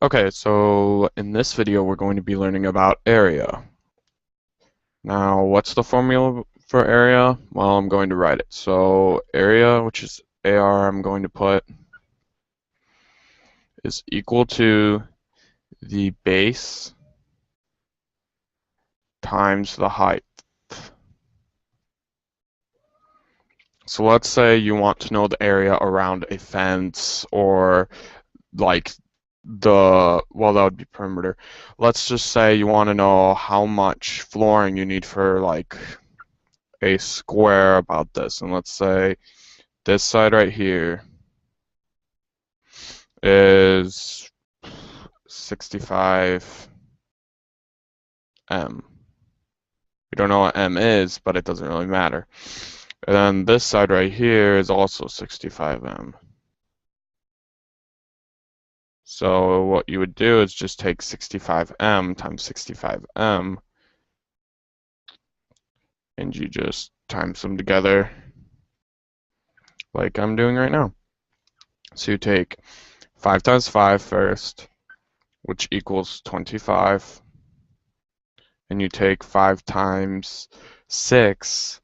Okay, so in this video we're going to be learning about area. Now, what's the formula for area? Well, I'm going to write it. So area, which is AR, I'm going to put is equal to the base times the height. So let's say you want to know the area around a fence or like well, that would be perimeter. Let's just say you want to know how much flooring you need for like a square about this. And let's say this side right here is 65 M. We don't know what M is, but it doesn't really matter. And then this side right here is also 65 M. So what you would do is just take 65 M times 65 M, and you just times them together like I'm doing right now. So you take 5 times 5 first, which equals 25. And you take 5 times 6,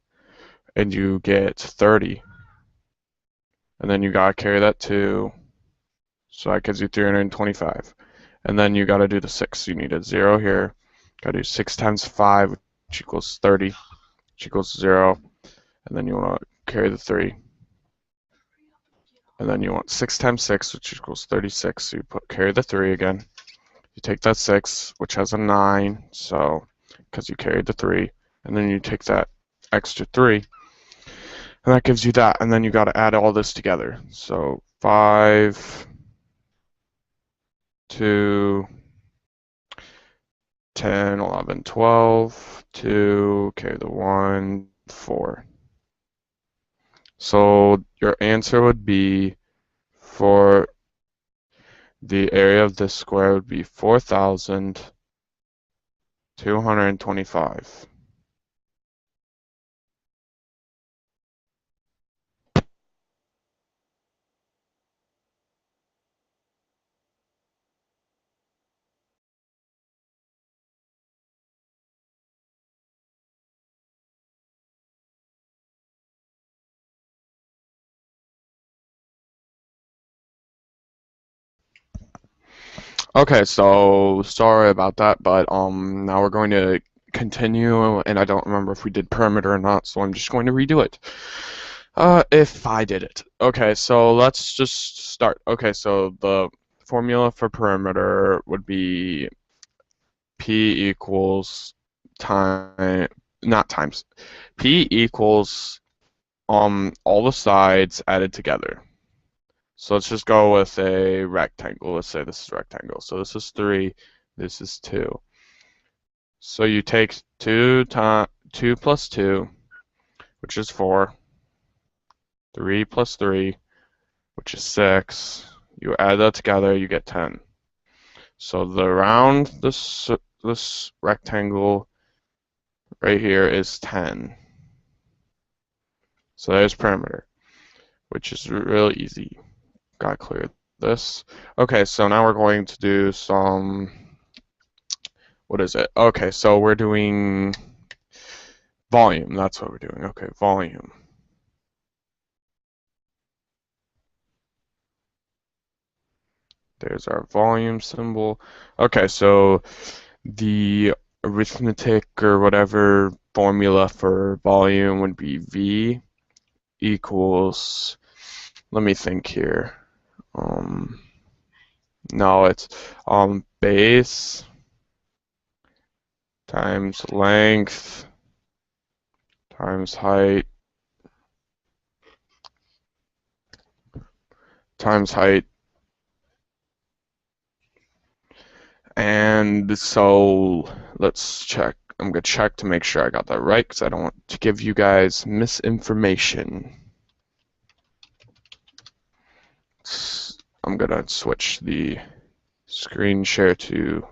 and you get 30. And then you gotta carry that 2, so that gives you 325. And then you gotta do the 6. You need a 0 here. Gotta do 6 times 5, which equals 30, which equals 0. And then you wanna carry the 3. And then you want 6 times 6, which equals 36. So you carry the 3 again. You take that 6, which has a 9, so because you carried the 3, and then you take that extra 3, and that gives you that, and then you got to add all this together. So 5, 2, 10, 11, 12, 2, carry the 1, 4. So your answer would be, for the area of this square would be 4,225. Okay, so sorry about that, but now we're going to continue, and I don't remember if we did perimeter or not, so I'm just going to redo it. If I did it. Okay, so let's just start. Okay, so the formula for perimeter would be P equals time, not times. P equals all the sides added together. So let's just go with a rectangle. Let's say this is a rectangle. So this is 3, this is 2. So you take 2 plus 2, which is 4. 3 plus 3, which is 6. You add that together, you get 10. So the round this rectangle right here is 10. So there's perimeter, which is real easy. Gotta clear this. Okay, so now we're going to do some, what is it? Okay, so we're doing volume. That's what we're doing. Okay, volume. There's our volume symbol. Okay, so the arithmetic or whatever formula for volume would be V equals, let me think here. No, it's base times length times height times height. And so let's check. I'm going to check to make sure I got that right, because I don't want to give you guys misinformation. I'm going to switch the screen share to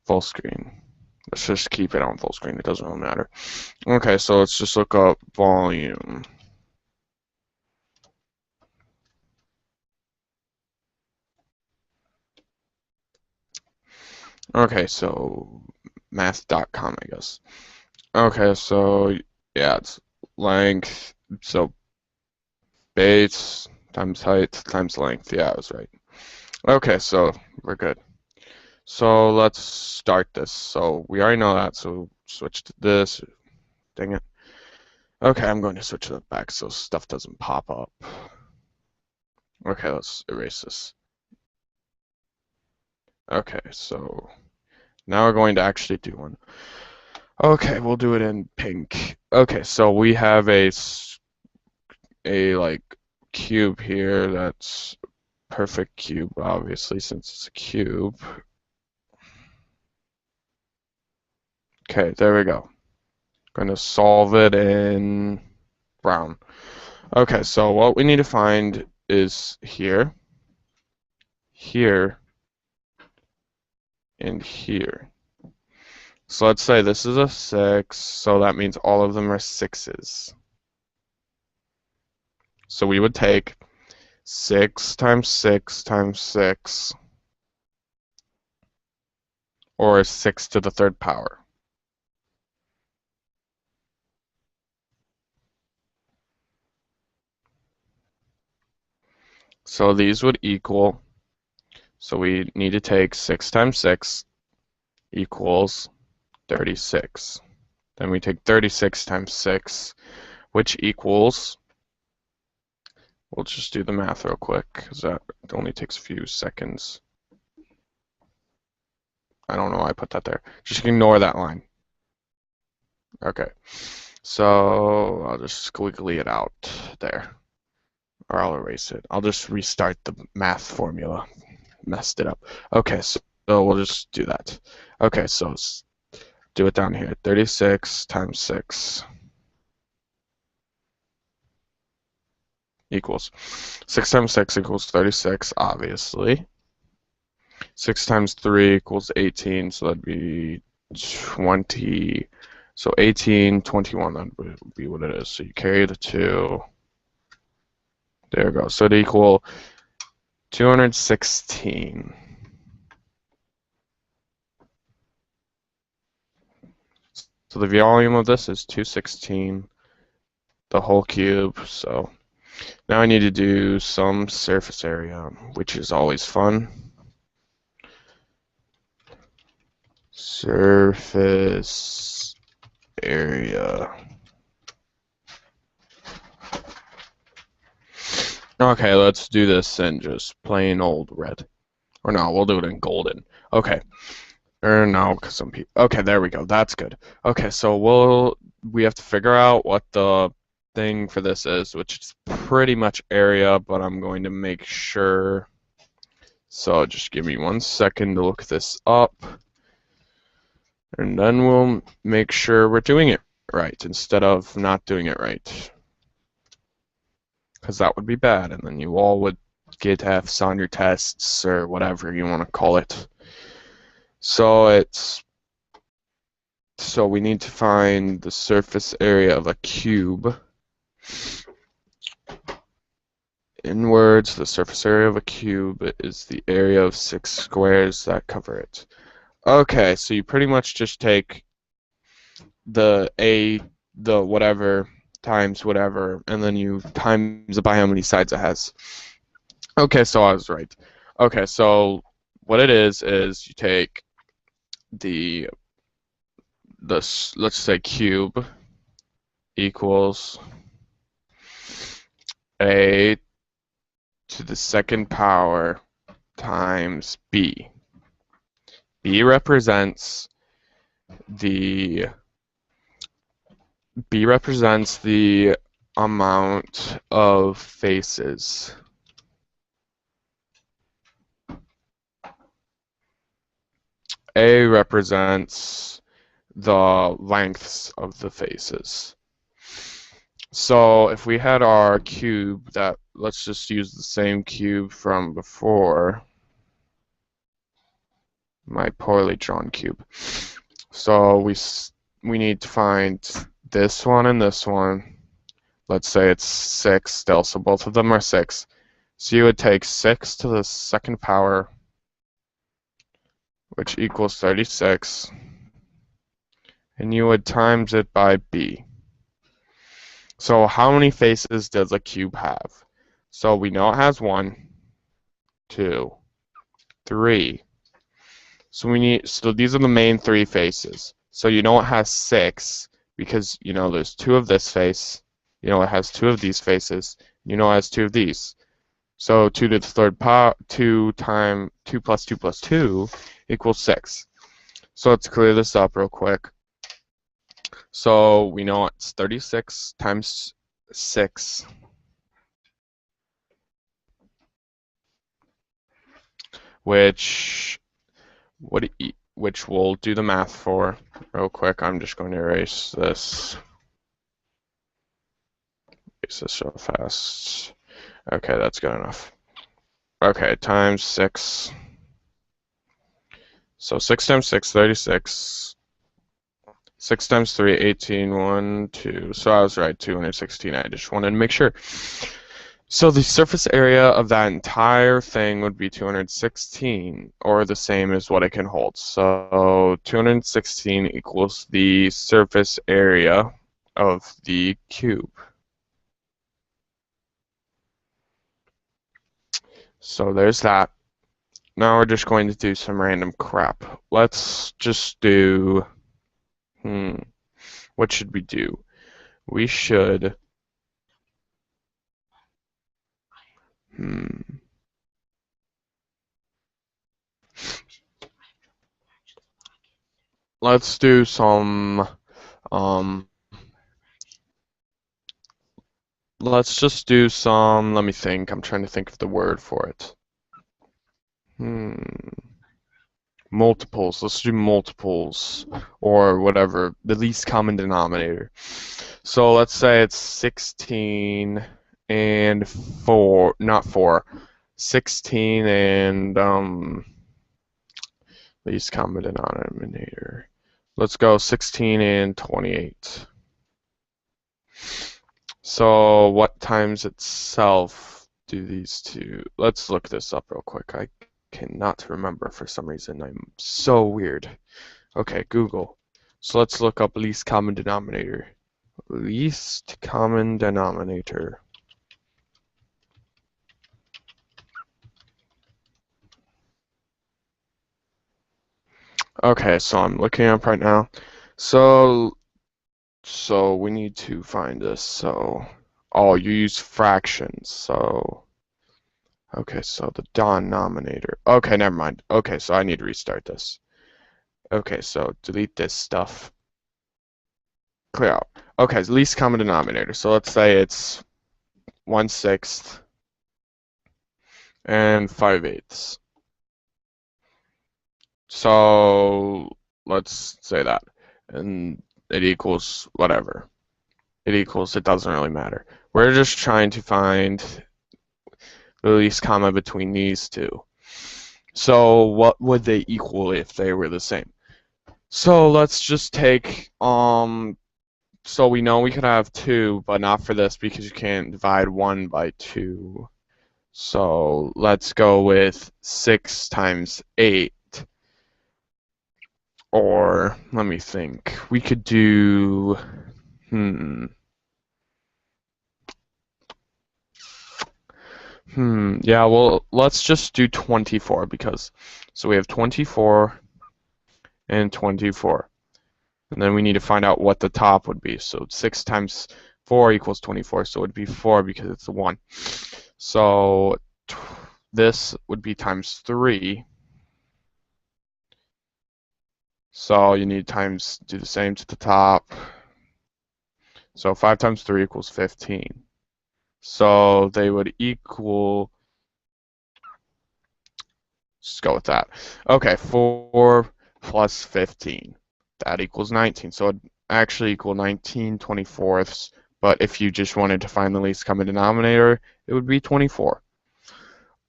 full screen. Let's just keep it on full screen. It doesn't really matter. Okay, so let's just look up volume. Okay, so math.com, I guess. Okay, so yeah, it's length. So base times height times length. Yeah, I was right. Okay, so we're good. So let's start this. So we already know that, so switch to this. Dang it. Okay, I'm going to switch to the back so stuff doesn't pop up. Okay, let's erase this. Okay, so now we're going to actually do one. Okay, we'll do it in pink. Okay, so we have a like cube here that's perfect cube, obviously, since it's a cube. Okay, there we go. Going to solve it in brown. Okay, so what we need to find is here, here, and here. So let's say this is a 6, so that means all of them are 6s. So we would take 6 times 6 times 6, or 6 to the third power. So these would equal, so we need to take 6 times 6 equals 36. Then we take 36 times 6, which equals, we'll just do the math real quick, because that only takes a few seconds. I don't know why I put that there. Just ignore that line. Okay. So I'll just squiggly it out there. Or I'll erase it. I'll just restart the math formula. Messed it up. Okay, so we'll just do that. Okay, so do it down here. 36 times 6 equals 6 times 6 equals 36, obviously. 6 times 3 equals 18, so that'd be 20. So 18, 21, that would be what it is. So you carry the 2. There we go. So it'd equal 216. So the volume of this is 216, the whole cube. So now I need to do some surface area, which is always fun. Surface area. Okay, let's do this in just plain old red. Or no, we'll do it in golden. Okay. Or no, because some people. Okay, there we go. That's good. Okay, so we have to figure out what the thing for this is, which is pretty much area, but I'm going to make sure. So just give me 1 second to look this up, and then we'll make sure we're doing it right instead of not doing it right, because that would be bad, and then you all would get Fs on your tests or whatever you want to call it. So we need to find the surface area of a cube. In words, the surface area of a cube is the area of 6 squares that cover it. Okay, so you pretty much just take the whatever times whatever, and then you times it by how many sides it has. Okay, so I was right. Okay, so what it is you take the let's say cube equals a to the second power times b. B represents the amount of faces. A represents the lengths of the faces. So if we had our cube that, let's just use the same cube from before, my poorly drawn cube. So we need to find this one and this one. Let's say it's 6 still, so both of them are 6. So you would take 6 to the second power, which equals 36, and you would times it by b. So how many faces does a cube have? So we know it has 1, 2, 3. So these are the main 3 faces. So you know it has 6 because you know there's 2 of this face. You know it has 2 of these faces. You know it has 2 of these. So 2 to the third power, 2 plus 2 plus 2 equals 6. So let's clear this up real quick. So we know it's 36 times 6, which we'll do the math for real quick. I'm just going to erase this. Erase this so fast. Okay, that's good enough. Okay, times 6. So 6 times 6, 36. 6 times 3, 18, 1, 2. So I was right, 216. I just wanted to make sure. So the surface area of that entire thing would be 216, or the same as what it can hold. So 216 equals the surface area of the cube. So there's that. Now we're just going to do some random crap. Let's just do, what should we do? We should, let's do some, let's just do some, let me think, I'm trying to think of the word for it. Multiples, let's do multiples, or whatever, the least common denominator. So let's say it's 16 and 4, not 4, 16 and, least common denominator. Let's go 16 and 28. So what times itself do these two? Let's look this up real quick. I cannot remember for some reason. I'm so weird. Okay, Google. So let's look up least common denominator. Least common denominator. Okay, so I'm looking up right now. So we need to find this. So, oh, you use fractions. So, okay, so the denominator. Okay, never mind. Okay, so I need to restart this. Okay, so delete this stuff. Clear out. Okay, it's least common denominator. So let's say it's 1/6 and 5/8. So let's say that. And it equals whatever. It doesn't really matter. We're just trying to find the least common between these two. So what would they equal if they were the same? So let's just take, so we know we could have 2, but not for this because you can't divide 1 by 2. So let's go with 6 times 8. Or, let me think, we could do, yeah, well, let's just do 24 because, so we have 24 and 24. And then we need to find out what the top would be. So 6 times 4 equals 24, so it would be 4 because it's a 1. So this would be times 3. So you need times, do the same to the top. So 5 times 3 equals 15. So they would equal, let's go with that. Okay, 4 plus 15. That equals 19. So it actually equal 19/24. But if you just wanted to find the least common denominator, it would be 24.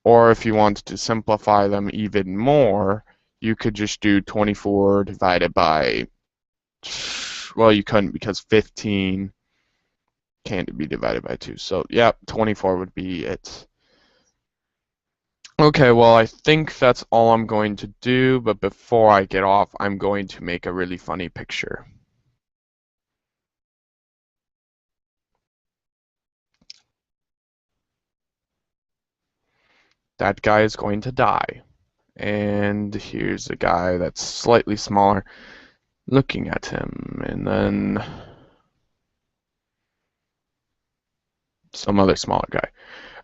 Or if you wanted to simplify them even more, you could just do 24 divided by, well, you couldn't because 15 can't be divided by 2. So, yeah, 24 would be it. Okay, well, I think that's all I'm going to do, but before I get off, I'm going to make a really funny picture. That guy is going to die. And here's a guy that's slightly smaller looking at him, and then some other smaller guy.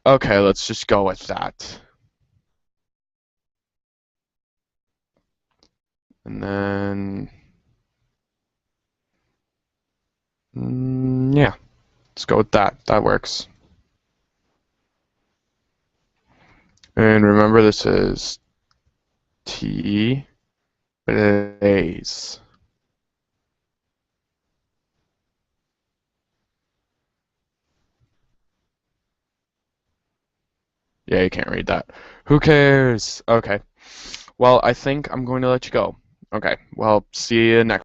Okay, let's just go with that. And then, yeah, let's go with that. That works. And remember, this is TBlaze. Yeah, you can't read that. Who cares? Okay. Well, I think I'm going to let you go. Okay. Well, see you next.